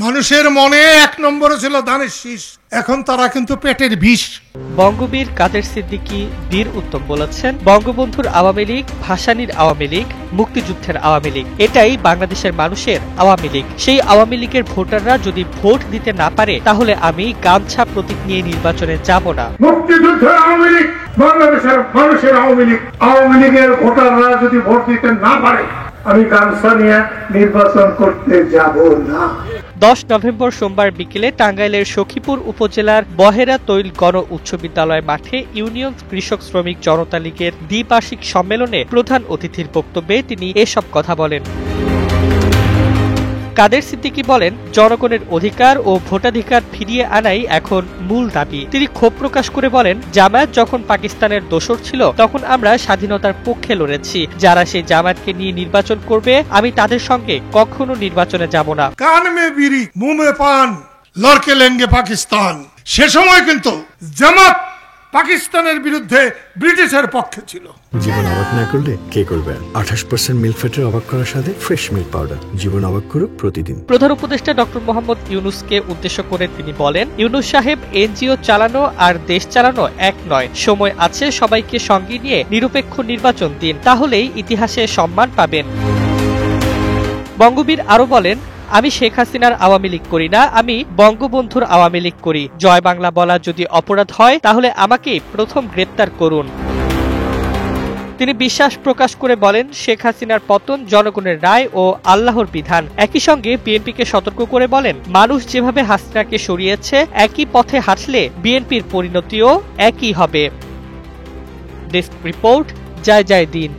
মানুষের মনে এক নম্বরে ছিল ধানের শীষ, এখন তারা কিন্তু পেটের বিষ। বঙ্গবীর কাদের সিদ্দিকী বীর উত্তম বলেছেন, বঙ্গবন্ধুর আওয়ামী লীগ ভাসানীর আওয়ামী লীগ, মুক্তিযুদ্ধের আওয়ামী লীগ, এটাই বাংলাদেশের মানুষের আওয়ামী লীগ। সেই আওয়ামী লীগের ভোটাররা যদি ভোট দিতে না পারে তাহলে আমি গামছা প্রতীক নিয়ে নির্বাচনে যাব না। মুক্তিযুদ্ধের আওয়ামী লীগ বাংলাদেশের মানুষের আওয়ামী লীগ। আওয়ামী লীগের ভোটাররা যদি ভোট দিতে না পারে আমি গামছা নিয়ে নির্বাচন করতে যাব না। 10 নভেম্বর সোমবার বিকেলে টাঙ্গাইলের সখীপুর উপজেলার বহেরা তৈল গণ উচ্চ বিদ্যালয় মাঠে ইউনিয়ন কৃষক শ্রমিক জনতা লীগের দ্বিবার্ষিক সম্মেলনে প্রধান অতিথির বক্তব্যে তিনি এসব কথা বলেন। কাদের সিদ্দিকী বলেন, জনগণের অধিকার ও ভোটাধিকার ফিরিয়ে আনাই এখন মূল দাবি। তিনি ক্ষোভ প্রকাশ করে বলেন, জামায়াত যখন পাকিস্তানের দোসর ছিল তখন আমরা স্বাধীনতার পক্ষে লড়েছি। যারা সেই জামায়াতকে নিয়ে নির্বাচন করবে আমি তাদের সঙ্গে কখনো নির্বাচনে যাব না। কান মে বিড়ি মুহ মে পান লড়কে লেঙ্গে পাকিস্তান। সে সময় কিন্তু জামাত পাকিস্তানের বিরুদ্ধে ব্রিটিশের পক্ষে ছিল। জীবন অবাক না করলে কে করবে? 28% মিল্ক ফ্যাটের অবাক করার সাথে ফ্রেশ মিল্ক পাউডার। জীবন অবাক করুক প্রতিদিন। প্রধান উপদেষ্টা ডক্টর মোহাম্মদ ইউনূসকে উদ্দেশ্য করে তিনি বলেন, ইউনূস সাহেব, এনজিও চালানো আর দেশ চালানো এক নয়। সময় আছে, সবাইকে সঙ্গে নিয়ে নিরপেক্ষ নির্বাচন দিন, তাহলেই ইতিহাসে সম্মান পাবেন। বঙ্গবীর আরো বলেন, আমি শেখ হাসিনার আওয়ামী লীগ করি না, আমি বঙ্গবন্ধুর আওয়ামী লীগ করি। জয় বাংলা বলা যদি অপরাধ হয় তাহলে আমাকে প্রথম গ্রেপ্তার করুন। তিনি বিশ্বাস প্রকাশ করে বলেন, শেখ হাসিনার পতন জনগণের রায় ও আল্লাহর বিধান। একই সঙ্গে বিএনপিকে সতর্ক করে বলেন, মানুষ যেভাবে হাসিনাকে সরিয়েছে একই পথে হাঁটলে বিএনপির পরিণতিও একই হবে। ডেস্ক রিপোর্ট, জয় জয় দিন।